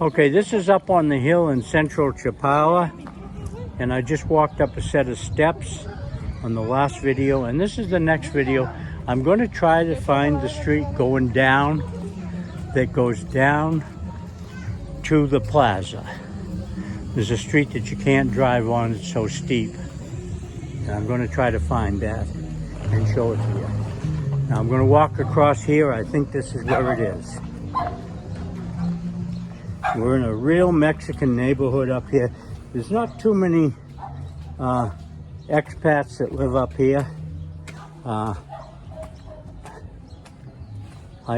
Okay, this is up on the hill in central Chapala, and I just walked up a set of steps on the last video, and this is the next video. I'm going to try to find the street going down that goes down to the plaza. There's a street that you can't drive on, it's so steep. And I'm going to try to find that and show it to you. Now I'm going to walk across here. I think this is where it is. We're in a real Mexican neighborhood up here. There's not too many expats that live up here. I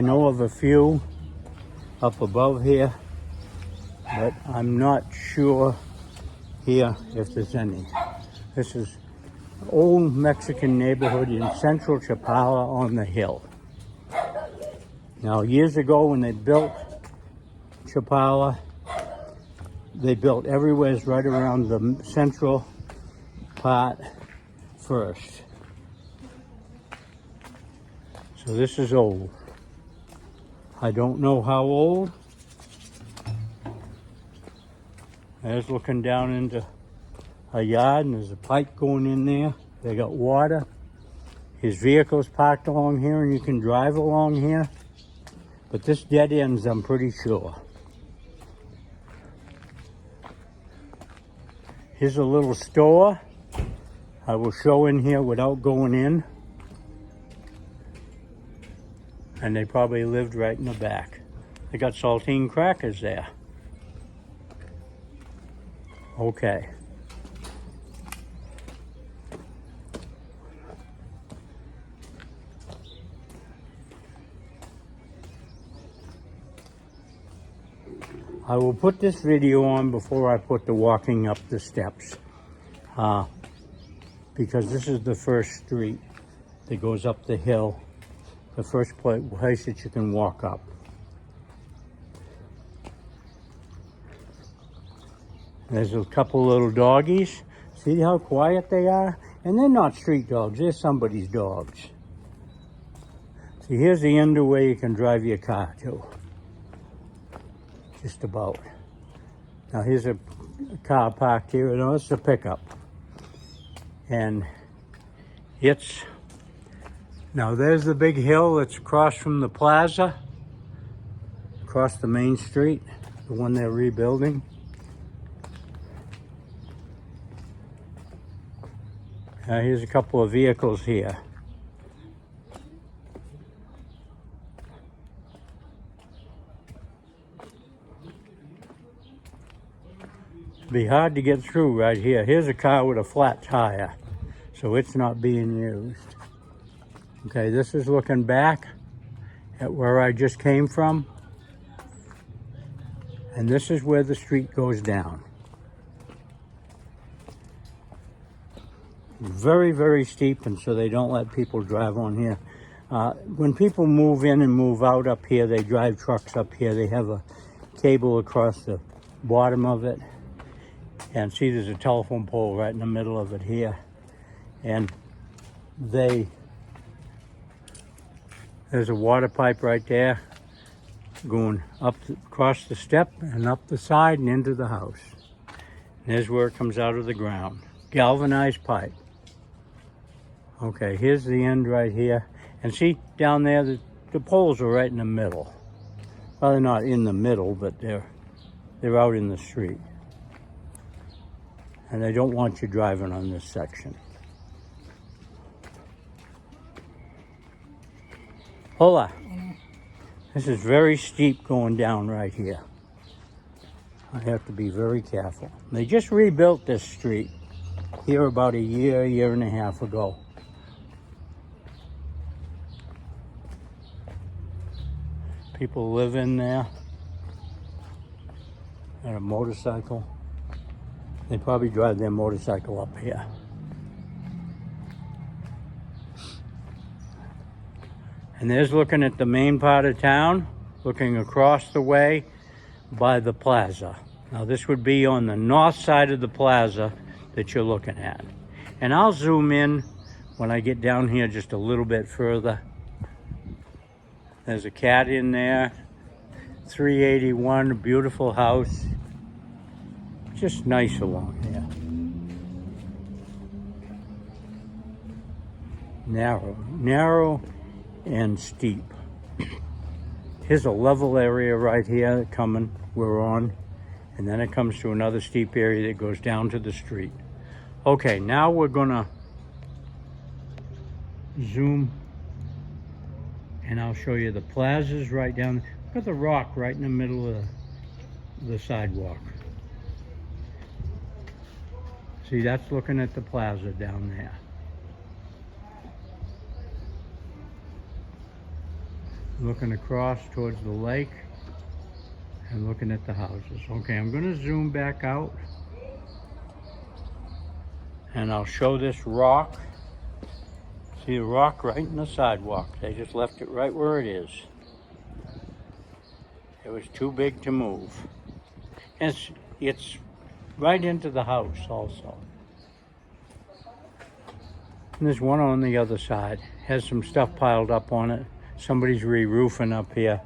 know of a few up above here, but I'm not sure here if there's any. This is an old Mexican neighborhood in central Chapala on the hill. Now, years ago when they built Chapala, they built everywhere right around the central part first. So this is old. I don't know how old. There's looking down into a yard, and there's a pipe going in there. They got water. His vehicle's parked along here, and you can drive along here. But this dead ends, I'm pretty sure. Here's a little store. I will show in here without going in. And they probably lived right in the back. They got saltine crackers there. Okay. I will put this video on before I put the walking up the steps. Because this is the first street that goes up the hill. The first place that you can walk up. There's a couple little doggies. See how quiet they are? And they're not street dogs, they're somebody's dogs. See, here's the end of where you can drive your car to. Just about. Now here's a car parked here. No, it's a pickup. And it's... Now there's the big hill that's across from the plaza, across the main street, the one they're rebuilding. Here's a couple of vehicles here. It'd be hard to get through right here. Here's a car with a flat tire, so it's not being used. Okay, this is looking back at where I just came from. And this is where the street goes down. Very, very steep, and so they don't let people drive on here. When people move in and move out up here, they drive trucks up here. They have a cable across the bottom of it. And see, there's a telephone pole right in the middle of it here. And there's a water pipe right there going up across the step and up the side and into the house. And there's where it comes out of the ground. Galvanized pipe. Okay, here's the end right here. And see down there, the poles are right in the middle. Well, they're not in the middle, but they're out in the street. And they don't want you driving on this section. Hola. This is very steep going down right here. I have to be very careful. They just rebuilt this street here about a year and a half ago. People live in there. And a motorcycle. They probably drive their motorcycle up here. And there's looking at the main part of town, looking across the way by the plaza. Now this would be on the north side of the plaza that you're looking at. And I'll zoom in when I get down here just a little bit further. There's a cat in there. 381, beautiful house. Just nice along here. Narrow and steep. Here's a level area right here we're on, and then it comes to another steep area that goes down to the street. Okay, now we're gonna zoom and I'll show you the plazas right down. Look at the rock right in the middle of the sidewalk. See, that's looking at the plaza down there. Looking across towards the lake and looking at the houses. Okay, I'm gonna zoom back out and I'll show this rock. See the rock right in the sidewalk. They just left it right where it is. It was too big to move. And it's right into the house also. And there's one on the other side. Has some stuff piled up on it. Somebody's re-roofing up here.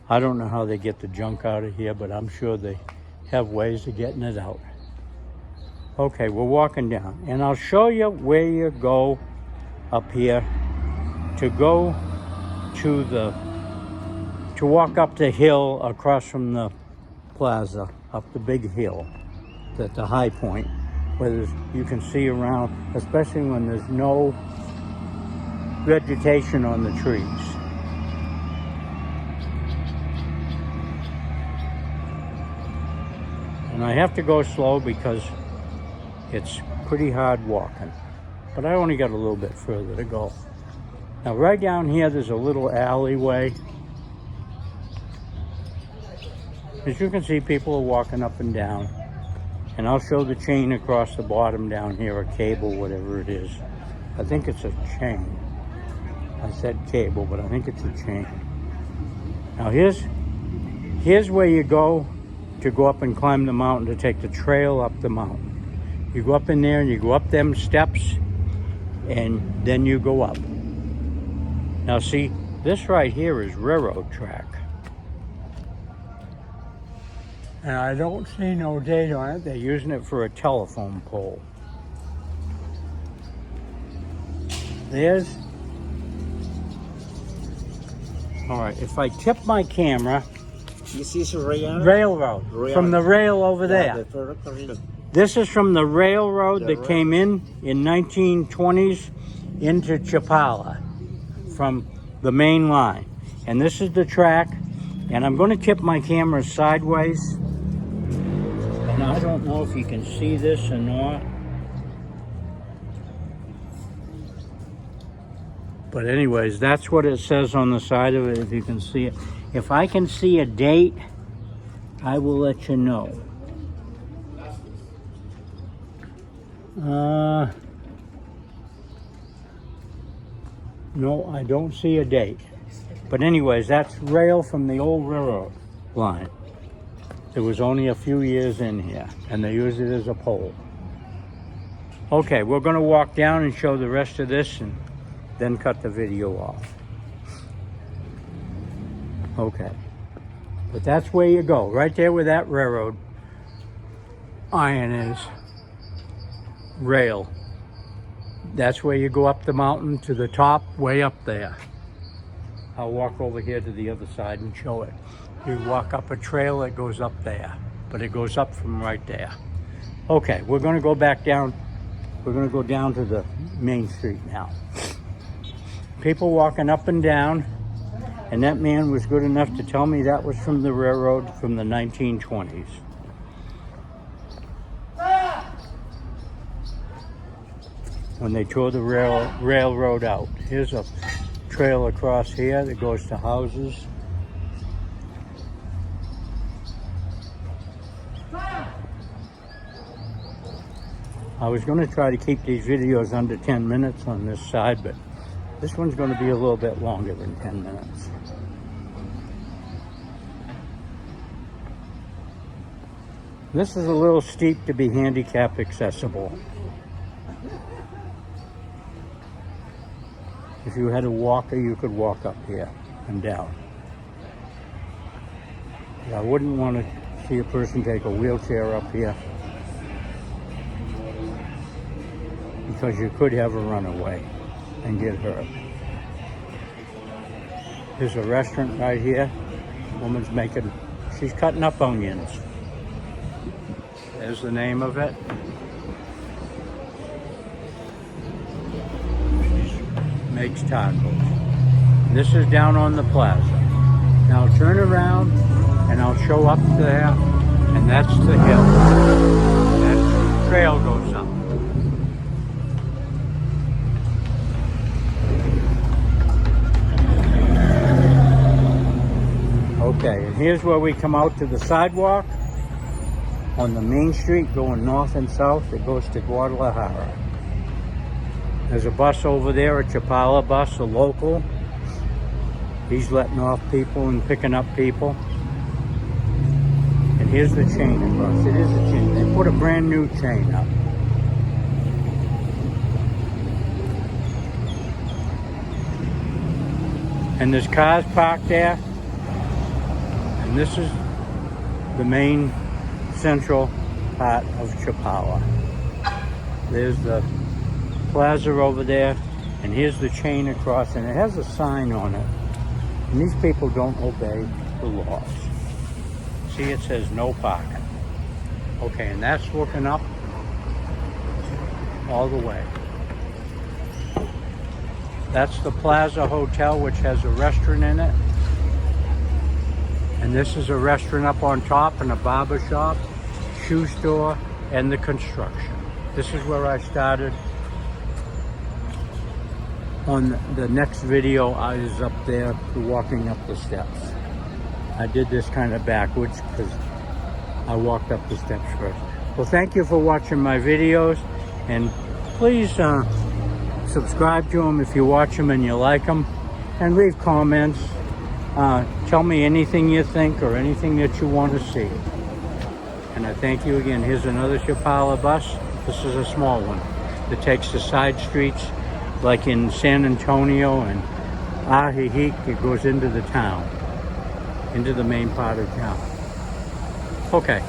I don't know how they get the junk out of here, but I'm sure they have ways of getting it out. Okay, we're walking down, and I'll show you where you go up here to go to walk up the hill across from the plaza, up the big hill, at the high point, where you can see around, especially when there's no vegetation on the trees. And I have to go slow because it's pretty hard walking, but I only got a little bit further to go. Now right down here there's a little alleyway. As you can see, people are walking up and down, and I'll show the chain across the bottom down here, a cable, whatever it is. I think it's a chain. I said cable, but I think it's a chain. Now here's where you go to go up and climb the mountain, to take the trail up the mountain. You go up in there and you go up them steps and then you go up. Now see, this right here is railroad track. And I don't see no date on it. They're using it for a telephone pole. All right, if I tip my camera, this is railroad. From the rail over there. This is from the railroad that came in 1920s into Chapala from the main line. And this is the track, and I'm going to tip my camera sideways. And I don't know if you can see this or not. But anyways, that's what it says on the side of it, if you can see it. If I can see a date, I will let you know. No, I don't see a date. But anyways, that's rail from the old railroad line. There was only a few years in here, and they used it as a pole. Okay, we're going to walk down and show the rest of this and then cut the video off. Okay, but that's where you go, right there where that railroad iron is, rail. That's where you go up the mountain to the top, way up there. I'll walk over here to the other side and show it. You walk up a trail that goes up there, but it goes up from right there. Okay, we're going to go back down. We're going to go down to the main street now. People walking up and down, and that man was good enough to tell me that was from the railroad from the 1920s. When they tore the railroad out. Here's a trail across here that goes to houses. I was going to try to keep these videos under 10 minutes on this side, but this one's going to be a little bit longer than 10 minutes. This is a little steep to be handicap accessible. If you had a walker, you could walk up here and down. I wouldn't want to see a person take a wheelchair up here because you could have a runaway and get hurt. There's a restaurant right here. Woman's she's cutting up onions. There's the name of it. She makes tacos. And this is down on the plaza. Now turn around and I'll show up there, and that's the hill. That trail goes up. Okay, and here's where we come out to the sidewalk on the main street going north and south. It goes to Guadalajara. There's a bus over there, a Chapala bus, a local. He's letting off people and picking up people. And here's the chain across. It is a chain. They put a brand new chain up. And there's cars parked there. And this is the main central part of Chapala. There's the plaza over there, and here's the chain across, and it has a sign on it. And these people don't obey the laws. See, it says no parking. Okay, and that's looking up all the way. That's the Plaza Hotel, which has a restaurant in it. And this is a restaurant up on top, and a barber shop, shoe store, and the construction. This is where I started. On the next video, I was up there walking up the steps. I did this kind of backwards because I walked up the steps first. Well, thank you for watching my videos, and please subscribe to them if you watch them and you like them, and leave comments. Tell me anything you think or anything that you want to see. And I thank you again. Here's another Chapala bus. This is a small one that takes the side streets, like in San Antonio and Ajijic. It goes into the town, into the main part of town. Okay.